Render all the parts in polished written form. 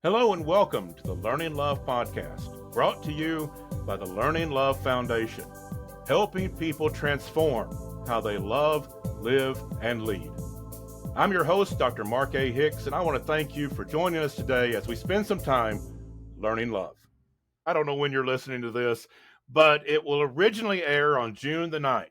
Hello and welcome to the Learning Love Podcast, brought to you by the Learning Love Foundation, helping people transform how they love, live, and lead. I'm your host, Dr. Mark A. Hicks, and I want to thank you for joining us today as we spend some time learning love. I don't know when you're listening to this, but it will originally air on June the 9th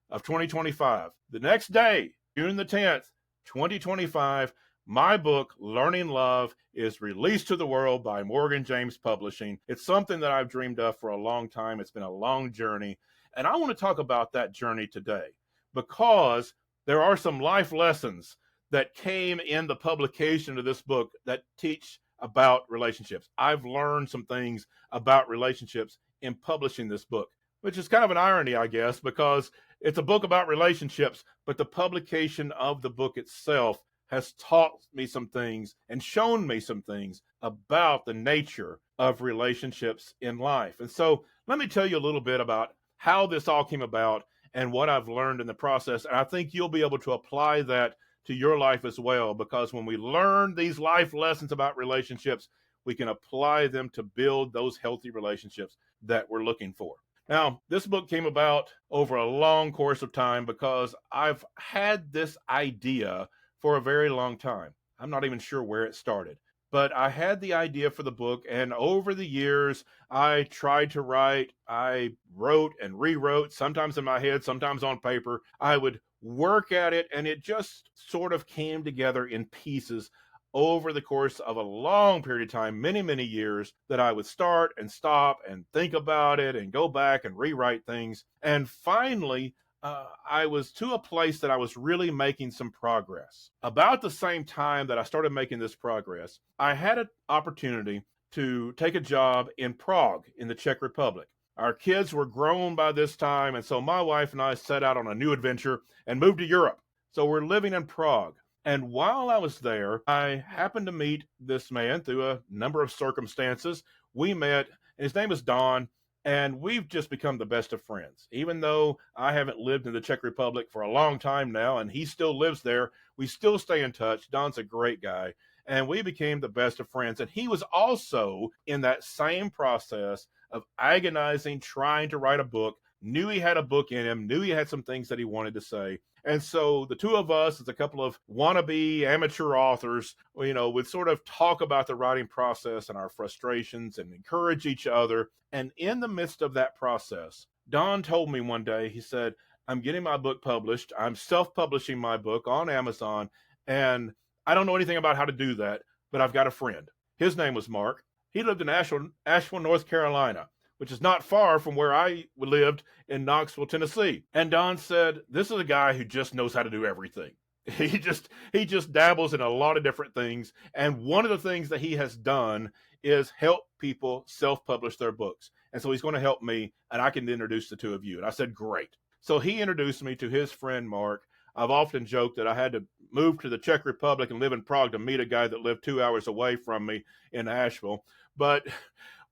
of 2025. The next day, June the 10th, 2025, my book, Learning Love, is released to the world by Morgan James Publishing. It's something that I've dreamed of for a long time. It's been a long journey, and I want to talk about that journey today because there are some life lessons that came in the publication of this book that teach about relationships. I've learned some things about relationships in publishing this book, which is kind of an irony, I guess, because it's a book about relationships, but the publication of the book itself has taught me some things and shown me some things about the nature of relationships in life. And so let me tell you a little bit about how this all came about and what I've learned in the process. And I think you'll be able to apply that to your life as well, because when we learn these life lessons about relationships, we can apply them to build those healthy relationships that we're looking for. Now, this book came about over a long course of time because I've had this idea for a very long time. I'm not even sure where it started, but I had the idea for the book, and over the years, I tried to write. I wrote and rewrote, sometimes in my head, sometimes on paper. I would work at it, and it just sort of came together in pieces over the course of a long period of time, many, many years, that I would start and stop and think about it and go back and rewrite things. And finally, I was to a place that I was really making some progress. About the same time that I started making this progress, I had an opportunity to take a job in Prague in the Czech Republic. Our kids were grown by this time, and so my wife and I set out on a new adventure and moved to Europe. So we're living in Prague. And while I was there, I happened to meet this man through a number of circumstances. We met, and his name is Don, and we've just become the best of friends. Even though I haven't lived in the Czech Republic for a long time now, and he still lives there, we still stay in touch. Don's a great guy, and we became the best of friends. And he was also in that same process of agonizing, trying to write a book, knew he had a book in him, knew he had some things that he wanted to say. And so the two of us, as a couple of wannabe amateur authors, would sort of talk about the writing process and our frustrations and encourage each other. And in the midst of that process, Don told me one day, he said, I'm getting my book published. I'm self-publishing my book on Amazon. And I don't know anything about how to do that, but I've got a friend. His name was Mark. He lived in Asheville, North Carolina, which is not far from where I lived in Knoxville, Tennessee. And Don said, this is a guy who just knows how to do everything. He just dabbles in a lot of different things. And one of the things that he has done is help people self-publish their books. And so he's going to help me, and I can introduce the two of you. And I said, great. So he introduced me to his friend, Mark. I've often joked that I had to move to the Czech Republic and live in Prague to meet a guy that lived 2 hours away from me in Asheville. But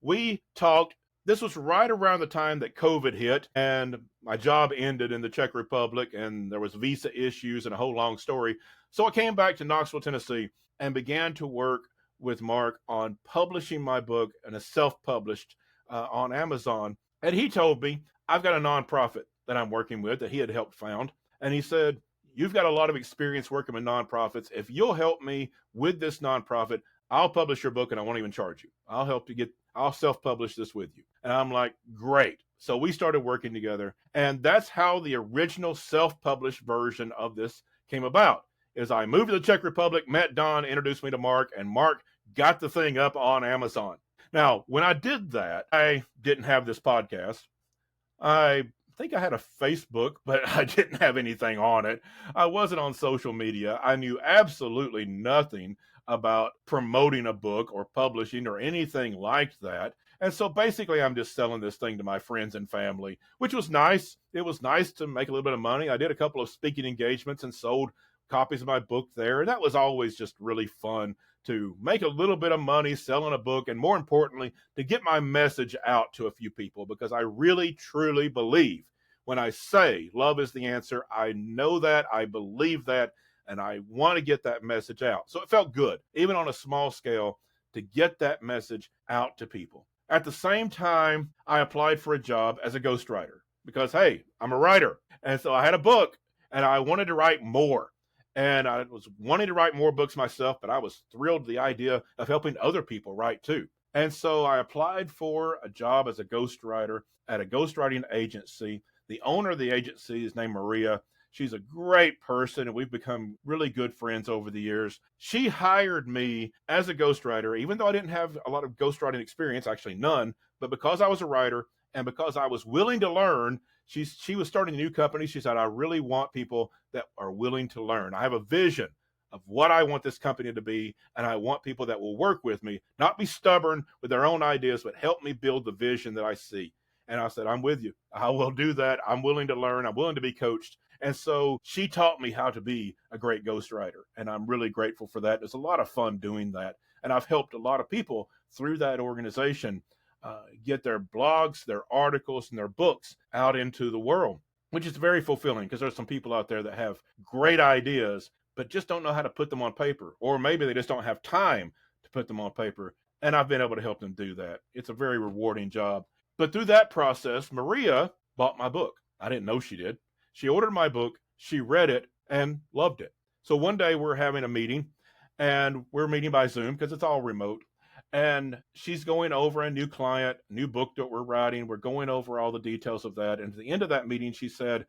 we talked. This was right around the time that COVID hit and my job ended in the Czech Republic and there was visa issues and a whole long story. So I came back to Knoxville, Tennessee and began to work with Mark on publishing my book and a self-published on Amazon. And he told me, I've got a nonprofit that I'm working with that he had helped found. And he said, you've got a lot of experience working with nonprofits. If you'll help me with this nonprofit, I'll publish your book and I won't even charge you. I'll self-publish this with you. And I'm like, great. So we started working together. And that's how the original self-published version of this came about. Is I moved to the Czech Republic, met Don, introduced me to Mark, and Mark got the thing up on Amazon. Now, when I did that, I didn't have this podcast. I think I had a Facebook, but I didn't have anything on it. I wasn't on social media. I knew absolutely nothing about promoting a book or publishing or anything like that. And so basically I'm just selling this thing to my friends and family, which was nice. It was nice to make a little bit of money. I did a couple of speaking engagements and sold copies of my book there. And that was always just really fun to make a little bit of money selling a book, and more importantly, to get my message out to a few people, because I really, truly believe when I say love is the answer, I know that, I believe that, and I want to get that message out. So it felt good, even on a small scale, to get that message out to people. At the same time, I applied for a job as a ghostwriter because, hey, I'm a writer. And so I had a book and I wanted to write more. And I was wanting to write more books myself, but I was thrilled with the idea of helping other people write too. And so I applied for a job as a ghostwriter at a ghostwriting agency. The owner of the agency is named Maria. She's a great person, and we've become really good friends over the years. She hired me as a ghostwriter, even though I didn't have a lot of ghostwriting experience, actually none, but because I was a writer and because I was willing to learn, she was starting a new company. She said, I really want people that are willing to learn. I have a vision of what I want this company to be, and I want people that will work with me, not be stubborn with their own ideas, but help me build the vision that I see. And I said, I'm with you. I will do that. I'm willing to learn. I'm willing to be coached. And so she taught me how to be a great ghostwriter, and I'm really grateful for that. It's a lot of fun doing that, and I've helped a lot of people through that organization get their blogs, their articles, and their books out into the world, which is very fulfilling because there's some people out there that have great ideas, but just don't know how to put them on paper, or maybe they just don't have time to put them on paper, and I've been able to help them do that. It's a very rewarding job. But through that process, Maria bought my book. I didn't know she did. She ordered my book, she read it, and loved it. So one day we're having a meeting, and we're meeting by Zoom because it's all remote. And she's going over a new client, new book that we're writing. We're going over all the details of that. And at the end of that meeting, she said,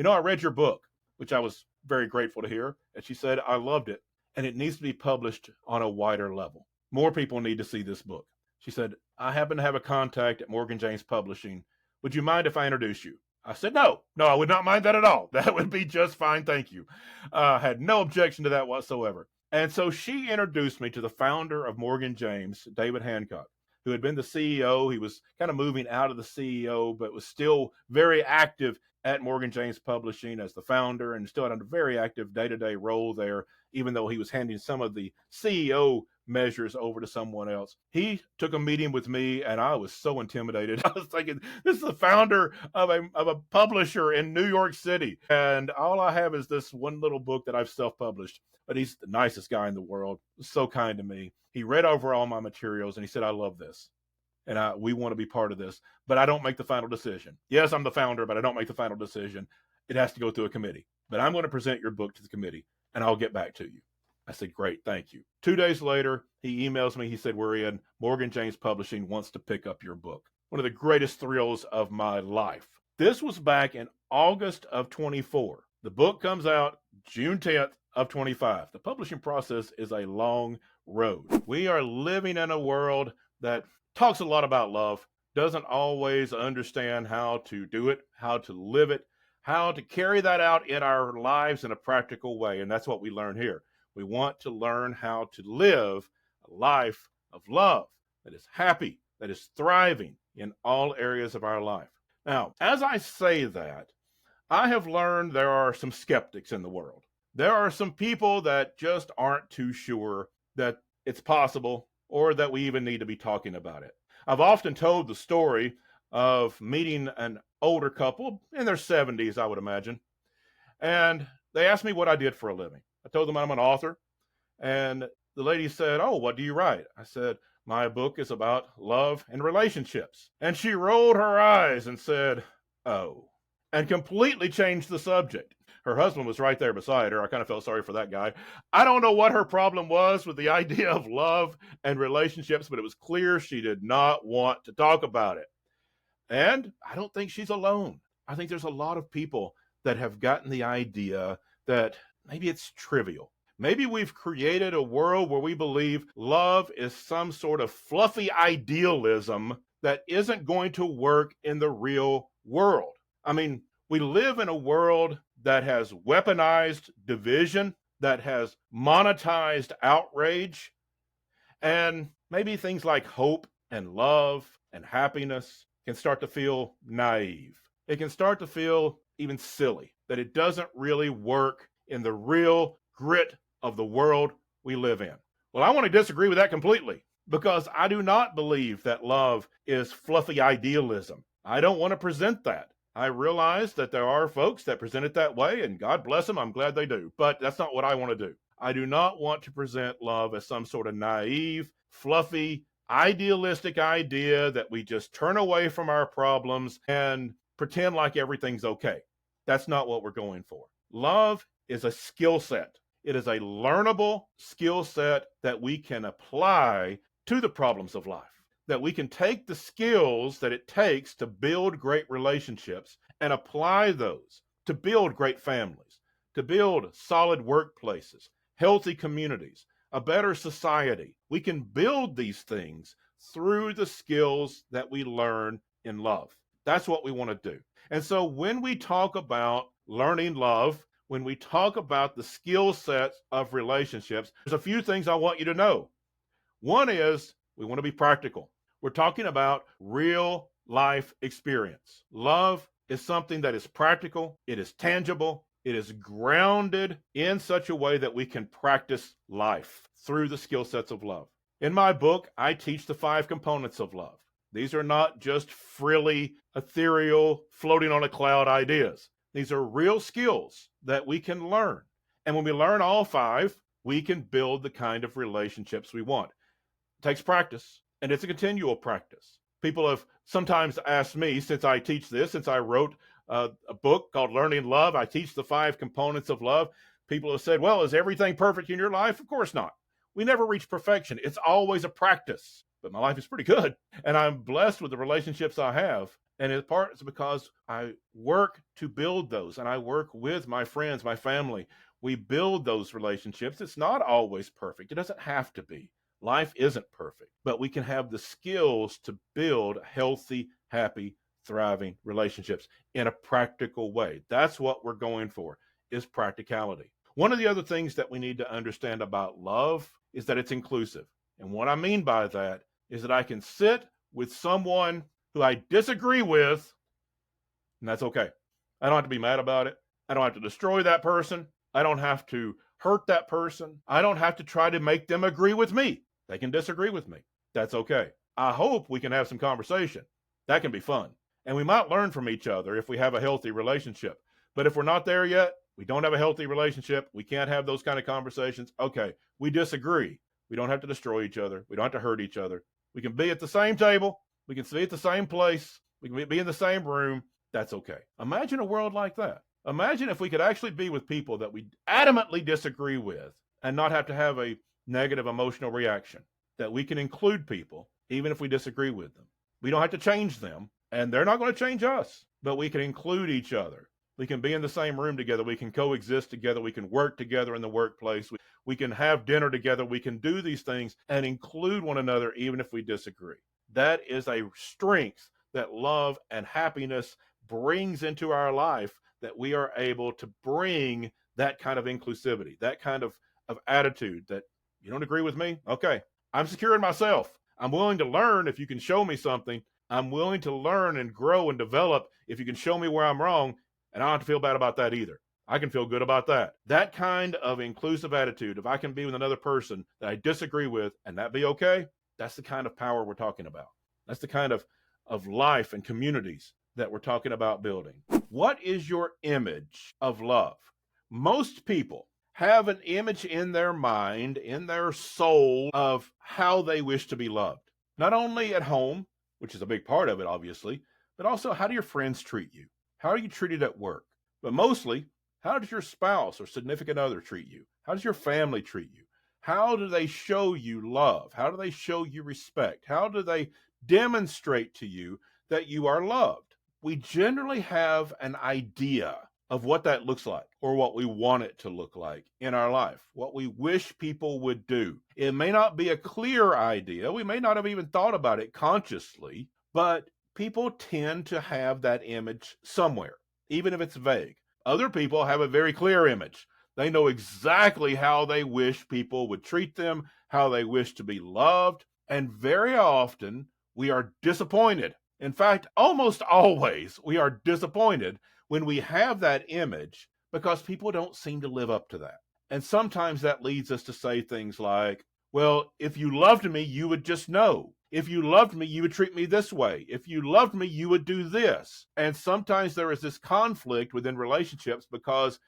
I read your book, which I was very grateful to hear. And she said, I loved it, and it needs to be published on a wider level. More people need to see this book. She said, I happen to have a contact at Morgan James Publishing. Would you mind if I introduce you? I said, no, I would not mind that at all. That would be just fine. Thank you. I had no objection to that whatsoever. And so she introduced me to the founder of Morgan James, David Hancock, who had been the CEO. He was kind of moving out of the CEO, but was still very active at Morgan James Publishing as the founder and still had a very active day-to-day role there, even though he was handing some of the CEO measures over to someone else. He took a meeting with me, and I was so intimidated. I was thinking, this is the founder of a publisher in New York City, and all I have is this one little book that I've self-published. But he's the nicest guy in the world, so kind to me. He read over all my materials, and he said, I love this, and we want to be part of this, but I don't make the final decision. Yes, I'm the founder, but I don't make the final decision. It has to go through a committee. But I'm going to present your book to the committee, and I'll get back to you. I said, great, thank you. 2 days later, he emails me. He said, we're in. Morgan James Publishing wants to pick up your book. One of the greatest thrills of my life. This was back in August of 24. The book comes out June 10th of 25. The publishing process is a long road. We are living in a world that talks a lot about love, doesn't always understand how to do it, how to live it, how to carry that out in our lives in a practical way. And that's what we learn here. We want to learn how to live a life of love that is happy, that is thriving in all areas of our life. Now, as I say that, I have learned there are some skeptics in the world. There are some people that just aren't too sure that it's possible or that we even need to be talking about it. I've often told the story of meeting an older couple in their 70s, I would imagine, and they asked me what I did for a living. I told them I'm an author, and the lady said, oh, what do you write? I said, my book is about love and relationships. And she rolled her eyes and said, oh, and completely changed the subject. Her husband was right there beside her. I kind of felt sorry for that guy. I don't know what her problem was with the idea of love and relationships, but it was clear she did not want to talk about it. And I don't think she's alone. I think there's a lot of people that have gotten the idea that maybe it's trivial. Maybe we've created a world where we believe love is some sort of fluffy idealism that isn't going to work in the real world. I mean, we live in a world that has weaponized division, that has monetized outrage, and maybe things like hope and love and happiness can start to feel naive. It can start to feel even silly, that it doesn't really work in the real grit of the world we live in. Well, I want to disagree with that completely, because I do not believe that love is fluffy idealism. I don't want to present that. I realize that there are folks that present it that way, and God bless them, I'm glad they do. But that's not what I want to do. I do not want to present love as some sort of naive, fluffy, idealistic idea that we just turn away from our problems and pretend like everything's okay. That's not what we're going for. Love is a skill set. It is a learnable skill set that we can apply to the problems of life, that we can take the skills that it takes to build great relationships and apply those to build great families, to build solid workplaces, healthy communities, a better society. We can build these things through the skills that we learn in love. That's what we want to do. And so when we talk about learning love, when we talk about the skill sets of relationships, there's a few things I want you to know. One is we want to be practical. We're talking about real life experience. Love is something that is practical, it is tangible, it is grounded in such a way that we can practice life through the skill sets of love. In my book, I teach the 5 components of love. These are not just frilly, ethereal, floating on a cloud ideas. These are real skills that we can learn. And when we learn all 5, we can build the kind of relationships we want. It takes practice, and it's a continual practice. People have sometimes asked me, since I teach this, since I wrote a book called Learning Love, I teach the 5 components of love. People have said, well, is everything perfect in your life? Of course not. We never reach perfection. It's always a practice. But my life is pretty good, and I'm blessed with the relationships I have. And in part, it's because I work to build those, and I work with my friends, my family. We build those relationships. It's not always perfect. It doesn't have to be. Life isn't perfect, but we can have the skills to build healthy, happy, thriving relationships in a practical way. That's what we're going for, is practicality. One of the other things that we need to understand about love is that it's inclusive. And what I mean by that is that I can sit with someone who I disagree with, and that's okay. I don't have to be mad about it. I don't have to destroy that person. I don't have to hurt that person. I don't have to try to make them agree with me. They can disagree with me. That's okay. I hope we can have some conversation. That can be fun. And we might learn from each other if we have a healthy relationship. But if we're not there yet, we don't have a healthy relationship, we can't have those kind of conversations. Okay, we disagree. We don't have to destroy each other. We don't have to hurt each other. We can be at the same table. We can be at the same place. We can be in the same room. That's okay. Imagine a world like that. Imagine if we could actually be with people that we adamantly disagree with and not have to have a negative emotional reaction, that we can include people even if we disagree with them. We don't have to change them, and they're not going to change us, but we can include each other. We can be in the same room together. We can coexist together. We can work together in the workplace. We can have dinner together. We can do these things and include one another even if we disagree. That is a strength that love and happiness brings into our life, that we are able to bring that kind of inclusivity, that kind of attitude that you don't agree with me? Okay, I'm secure in myself. I'm willing to learn if you can show me something. I'm willing to learn and grow and develop if you can show me where I'm wrong. And I don't have to feel bad about that either. I can feel good about that. That kind of inclusive attitude, if I can be with another person that I disagree with and that be okay, that's the kind of power we're talking about. That's the kind of life and communities that we're talking about building. What is your image of love? Most people have an image in their mind, in their soul, of how they wish to be loved. Not only at home, which is a big part of it, obviously, but also how do your friends treat you? How are you treated at work? But mostly, how does your spouse or significant other treat you? How does your family treat you? How do they show you love? How do they show you respect? How do they demonstrate to you that you are loved? We generally have an idea of what that looks like, or what we want it to look like in our life, what we wish people would do. It may not be a clear idea. We may not have even thought about it consciously, but people tend to have that image somewhere, even if it's vague. Other people have a very clear image. They know exactly how they wish people would treat them, how they wish to be loved, and very often we are disappointed. In fact, almost always we are disappointed when we have that image because people don't seem to live up to that. And sometimes that leads us to say things like, well, if you loved me, you would just know. If you loved me, you would treat me this way. If you loved me, you would do this. And sometimes there is this conflict within relationships because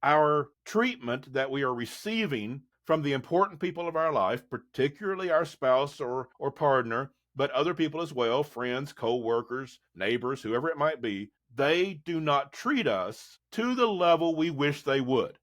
our treatment that we are receiving from the important people of our life, particularly our spouse or partner, but other people as well, friends, co-workers, neighbors, whoever it might be, they do not treat us to the level we wish they would.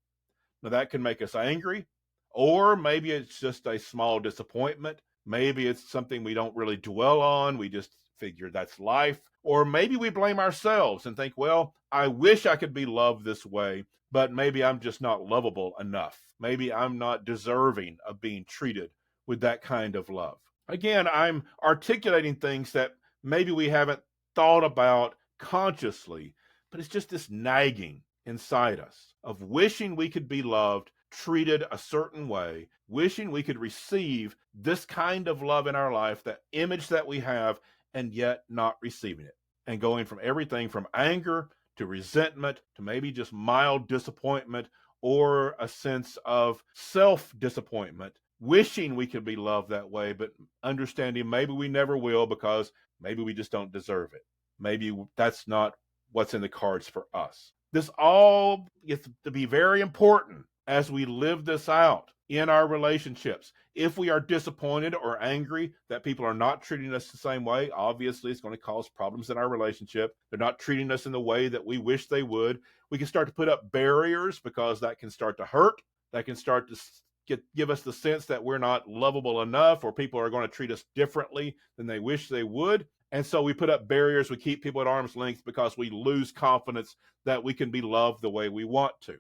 Now, that can make us angry, or maybe it's just a small disappointment. Maybe it's something we don't really dwell on. We just figure that's life. Or maybe we blame ourselves and think, well, I wish I could be loved this way, but maybe I'm just not lovable enough. Maybe I'm not deserving of being treated with that kind of love. Again, I'm articulating things that maybe we haven't thought about consciously, but it's just this nagging inside us of wishing we could be loved, treated a certain way, wishing we could receive this kind of love in our life, that image that we have, and yet not receiving it. And going from everything from anger to resentment to maybe just mild disappointment or a sense of self-disappointment, wishing we could be loved that way, but understanding maybe we never will because maybe we just don't deserve it. Maybe that's not what's in the cards for us. This all gets to be very important as we live this out in our relationships. If we are disappointed or angry that people are not treating us the same way, obviously it's going to cause problems in our relationship. They're not treating us in the way that we wish they would. We can start to put up barriers because that can start to hurt. That can start to give us the sense that we're not lovable enough, or people are going to treat us differently than they wish they would. And so we put up barriers. We keep people at arm's length because we lose confidence that we can be loved the way we want to.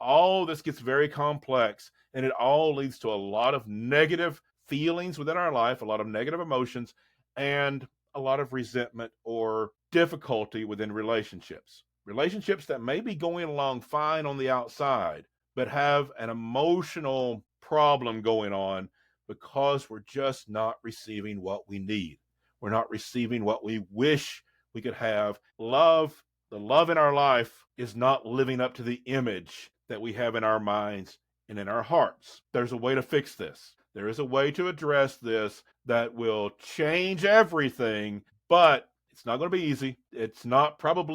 All this gets very complex, and it all leads to a lot of negative feelings within our life, a lot of negative emotions, and a lot of resentment or difficulty within relationships. Relationships that may be going along fine on the outside, but have an emotional problem going on because we're just not receiving what we need. We're not receiving what we wish we could have. Love, the love in our life, is not living up to the image that we have in our minds and in our hearts. There's a way to fix this. There is a way to address this that will change everything, but it's not going to be easy. It's not going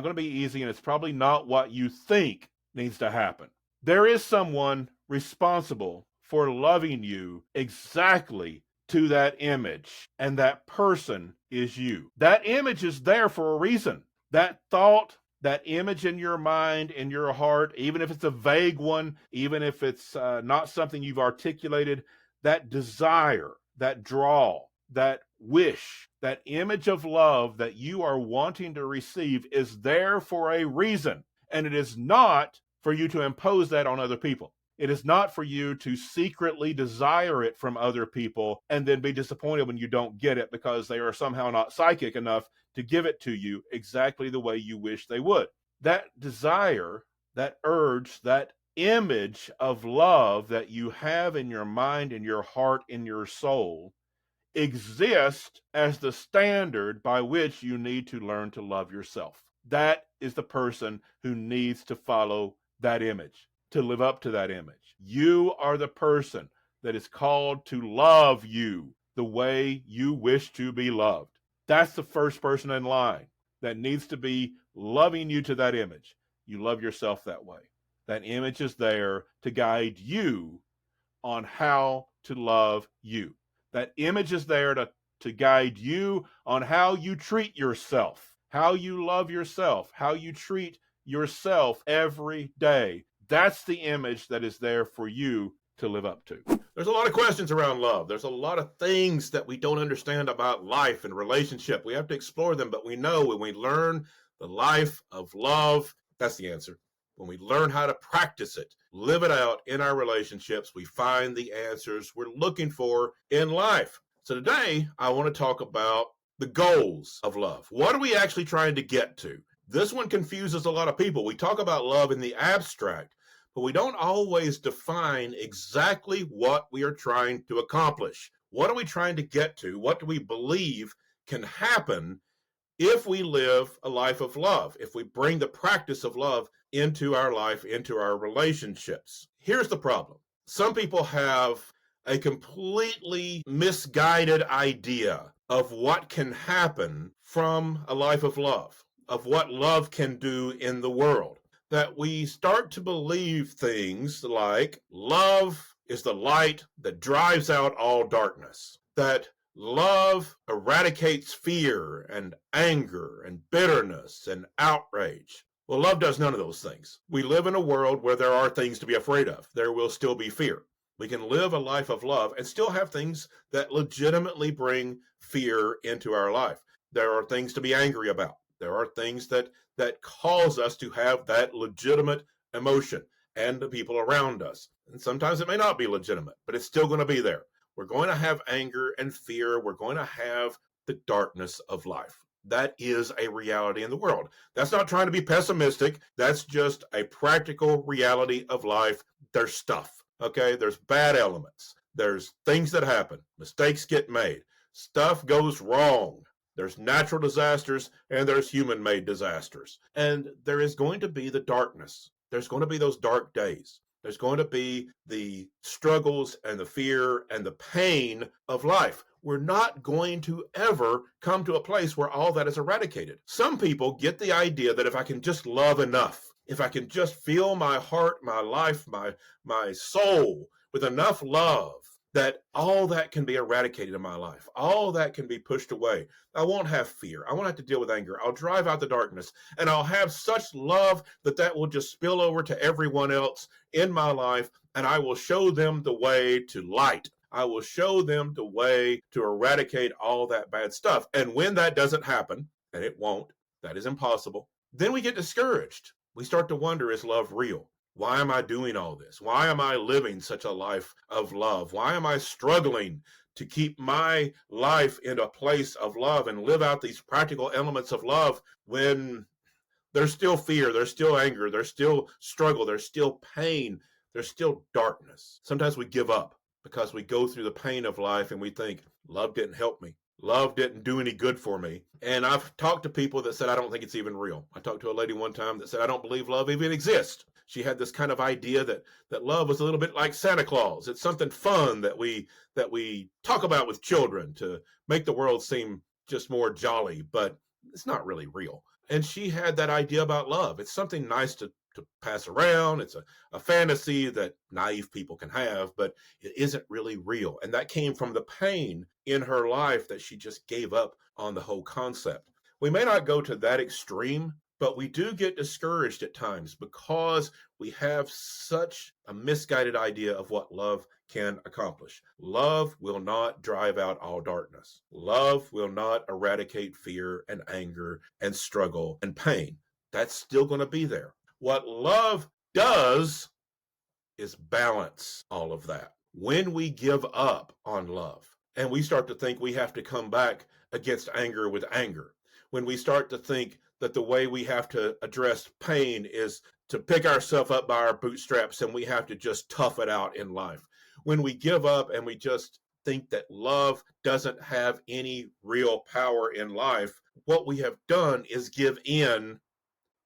to be easy, and it's probably not what you think needs to happen. There is someone responsible for loving you exactly to that image, and that person is you. That image is there for a reason. That thought, that image in your mind, in your heart, even if it's a vague one, even if it's not something you've articulated, that desire, that draw, that wish, that image of love that you are wanting to receive is there for a reason. And it is not for you to impose that on other people. It is not for you to secretly desire it from other people and then be disappointed when you don't get it because they are somehow not psychic enough to give it to you exactly the way you wish they would. That desire, that urge, that image of love that you have in your mind, in your heart, in your soul, exists as the standard by which you need to learn to love yourself. That is the person who needs to follow that image, to live up to that image. You are the person that is called to love you the way you wish to be loved. That's the first person in line that needs to be loving you to that image. You love yourself that way. That image is there to guide you on how to love you. That image is there to guide you on how you treat yourself, how you love yourself, how you treat yourself every day. That's the image that is there for you to live up to. There's a lot of questions around love. There's a lot of things that we don't understand about life and relationship. We have to explore them, but we know when we learn the life of love, that's the answer. When we learn how to practice it, live it out in our relationships, we find the answers we're looking for in life. So today, I want to talk about the goals of love. What are we actually trying to get to? This one confuses a lot of people. We talk about love in the abstract, but we don't always define exactly what we are trying to accomplish. What are we trying to get to? What do we believe can happen if we live a life of love, if we bring the practice of love into our life, into our relationships? Here's the problem. Some people have a completely misguided idea of what can happen from a life of love, of what love can do in the world. that we start to believe things like love is the light that drives out all darkness, that love eradicates fear and anger and bitterness and outrage. Well, love does none of those things. We live in a world where there are things to be afraid of. There will still be fear. We can live a life of love and still have things that legitimately bring fear into our life. There are things to be angry about. There are things that cause us to have that legitimate emotion and the people around us. And sometimes it may not be legitimate, but it's still going to be there. We're going to have anger and fear. We're going to have the darkness of life. That is a reality in the world. That's not trying to be pessimistic. That's just a practical reality of life. There's stuff, okay? There's bad elements. There's things that happen. Mistakes get made. Stuff goes wrong. There's natural disasters and there's human-made disasters. And there is going to be the darkness. There's going to be those dark days. There's going to be the struggles and the fear and the pain of life. We're not going to ever come to a place where all that is eradicated. Some people get the idea that if I can just love enough, if I can just fill my heart, my life, my soul with enough love, that all that can be eradicated in my life. All that can be pushed away. I won't have fear. I won't have to deal with anger. I'll drive out the darkness, and I'll have such love that will just spill over to everyone else in my life, and I will show them the way to light. I will show them the way to eradicate all that bad stuff. And when that doesn't happen, and it won't, that is impossible, then we get discouraged. We start to wonder, is love real? Why am I doing all this? Why am I living such a life of love? Why am I struggling to keep my life in a place of love and live out these practical elements of love when there's still fear, there's still anger, there's still struggle, there's still pain, there's still darkness? Sometimes we give up because we go through the pain of life and we think, love didn't help me. Love didn't do any good for me. And I've talked to people that said, I don't think it's even real. I talked to a lady one time that said, I don't believe love even exists. She had this kind of idea that love was a little bit like Santa Claus. It's something fun that we talk about with children to make the world seem just more jolly, but it's not really real. And she had that idea about love. It's something nice to pass around. It's a fantasy that naive people can have, but it isn't really real. And that came from the pain in her life that she just gave up on the whole concept. We may not go to that extreme, but we do get discouraged at times because we have such a misguided idea of what love can accomplish. Love will not drive out all darkness. Love will not eradicate fear and anger and struggle and pain. That's still going to be there. What love does is balance all of that. When we give up on love and we start to think we have to come back against anger with anger, when we start to think that the way we have to address pain is to pick ourselves up by our bootstraps and we have to just tough it out in life, when we give up and we just think that love doesn't have any real power in life, what we have done is give in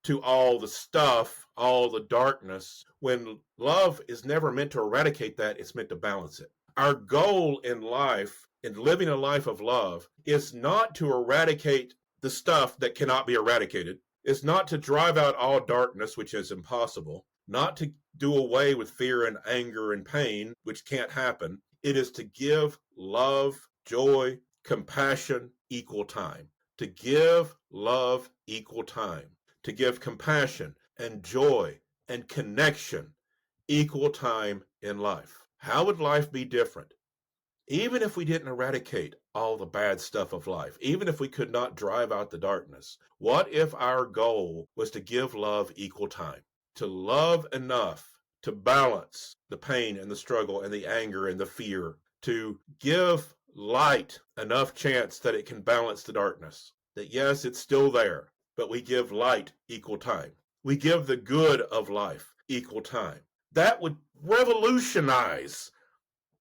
to all the stuff, all the darkness, when love is never meant to eradicate that, it's meant to balance it. Our goal in life, in living a life of love, is not to eradicate the stuff that cannot be eradicated. It's not to drive out all darkness, which is impossible, not to do away with fear and anger and pain, which can't happen. It is to give love, joy, compassion equal time, to give love equal time, to give compassion and joy and connection equal time in life. How would life be different? Even if we didn't eradicate all the bad stuff of life, even if we could not drive out the darkness, what if our goal was to give love equal time, to love enough to balance the pain and the struggle and the anger and the fear, to give light enough chance that it can balance the darkness, that yes, it's still there, but we give light equal time. We give the good of life equal time. That would revolutionize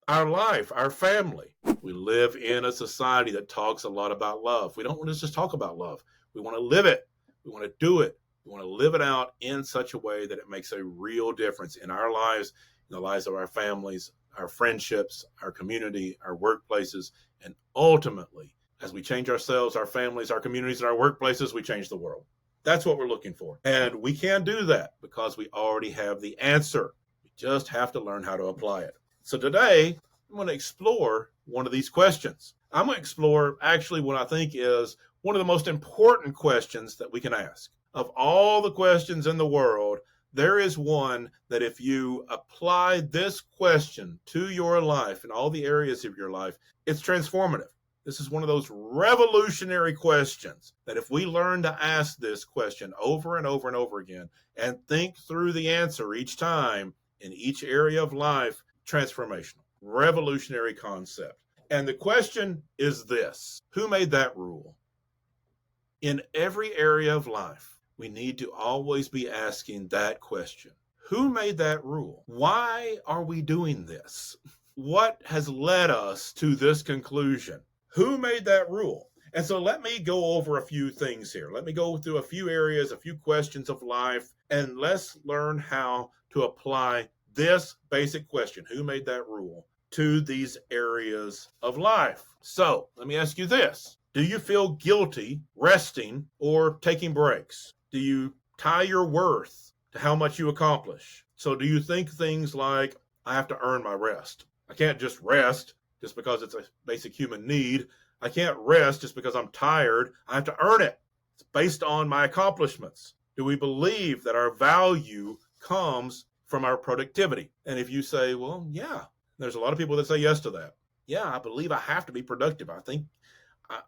our life, our family. We live in a society that talks a lot about love. We don't want to just talk about love. We want to live it. We want to do it. We want to live it out in such a way that it makes a real difference in our lives, in the lives of our families, our friendships, our community, our workplaces, and ultimately, as we change ourselves, our families, our communities, and our workplaces, we change the world. That's what we're looking for. And we can do that because we already have the answer. We just have to learn how to apply it. So today, I'm going to explore one of these questions. I'm going to explore actually what I think is one of the most important questions that we can ask. Of all the questions in the world, there is one that if you apply this question to your life and all the areas of your life, it's transformative. This is one of those revolutionary questions that if we learn to ask this question over and over and over again and think through the answer each time in each area of life, transformational, revolutionary concept. And the question is this: who made that rule? In every area of life, we need to always be asking that question. Who made that rule? Why are we doing this? What has led us to this conclusion? Who made that rule? And so let me go over a few things here. Let me go through a few areas, a few questions of life, and let's learn how to apply this basic question, who made that rule, to these areas of life. So let me ask you this. Do you feel guilty resting or taking breaks? Do you tie your worth to how much you accomplish? So do you think things like, I have to earn my rest? I can't just rest just because it's a basic human need. I can't rest just because I'm tired. I have to earn it. It's based on my accomplishments. Do we believe that our value comes from our productivity? And if you say, well, yeah, there's a lot of people that say yes to that. Yeah, I believe I have to be productive. I think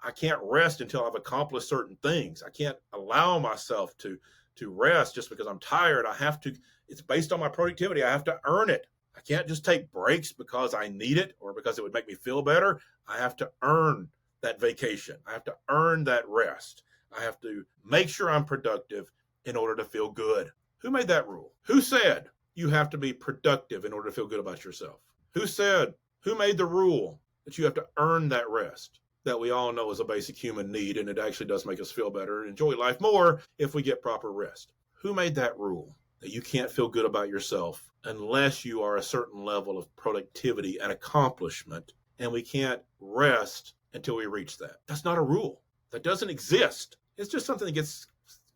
I can't rest until I've accomplished certain things. I can't allow myself to rest just because I'm tired. I have to, it's based on my productivity. I have to earn it. I can't just take breaks because I need it or because it would make me feel better. I have to earn that vacation. I have to earn that rest. I have to make sure I'm productive in order to feel good. Who made that rule? Who said you have to be productive in order to feel good about yourself? Who made the rule that you have to earn that rest that we all know is a basic human need, and it actually does make us feel better and enjoy life more if we get proper rest? Who made that rule that you can't feel good about yourself unless you are a certain level of productivity and accomplishment, and we can't rest until we reach that? That's not a rule. That doesn't exist. It's just something that gets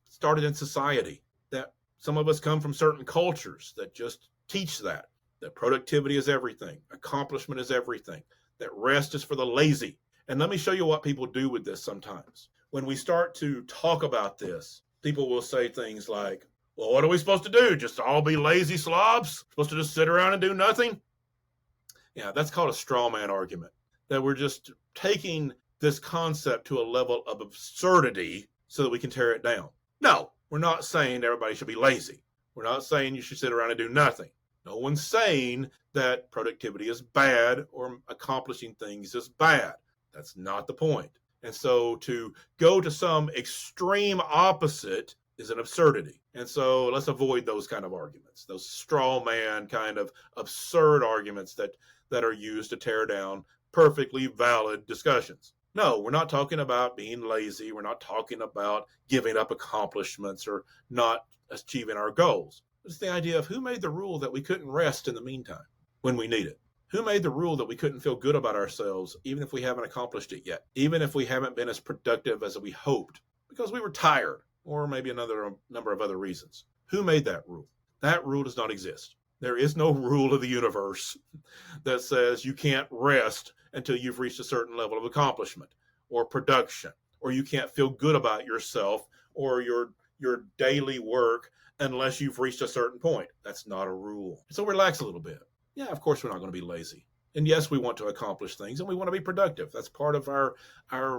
started in society, that some of us come from certain cultures that just teach that productivity is everything, accomplishment is everything, that rest is for the lazy. And let me show you what people do with this sometimes. When we start to talk about this, people will say things like, well, what are we supposed to do? Just all be lazy slobs? Supposed to just sit around and do nothing? Yeah, that's called a straw man argument, that we're just taking this concept to a level of absurdity so that we can tear it down. No, we're not saying everybody should be lazy. We're not saying you should sit around and do nothing. No one's saying that productivity is bad or accomplishing things is bad. That's not the point. And so to go to some extreme opposite is an absurdity. And so let's avoid those kind of arguments, those straw man kind of absurd arguments that are used to tear down perfectly valid discussions. No, we're not talking about being lazy. We're not talking about giving up accomplishments or not achieving our goals. It's the idea of who made the rule that we couldn't rest in the meantime when we need it. Who made the rule that we couldn't feel good about ourselves even if we haven't accomplished it yet, even if we haven't been as productive as we hoped because we were tired or maybe another number of other reasons? Who made that rule? That rule does not exist. There is no rule of the universe that says you can't rest until you've reached a certain level of accomplishment or production, or you can't feel good about yourself or your daily work unless you've reached a certain point. That's not a rule. So relax a little bit. Yeah, of course we're not going to be lazy. And yes, we want to accomplish things and we want to be productive. That's part of our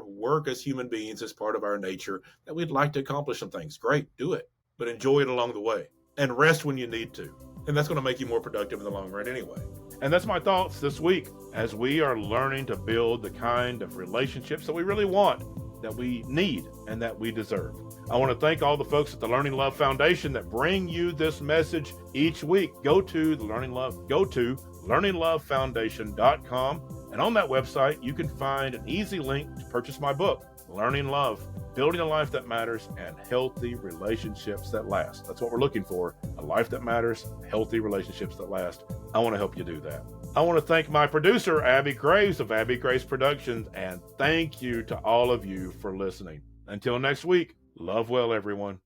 work as human beings. It's part of our nature that we'd like to accomplish some things. Great, do it. But enjoy it along the way and rest when you need to. And that's going to make you more productive in the long run anyway. And that's my thoughts this week as we are learning to build the kind of relationships that we really want, that we need, and that we deserve. I want to thank all the folks at the Learning Love Foundation that bring you this message each week. Go to learninglovefoundation.com, and on that website you can find an easy link to purchase my book, Learning Love, Building a Life That Matters and Healthy Relationships That Last. That's what we're looking for, a life that matters, healthy relationships that last. I want to help you do that. I want to thank my producer, Abby Graves of Abby Graves Productions, and thank you to all of you for listening. Until next week, love well, everyone.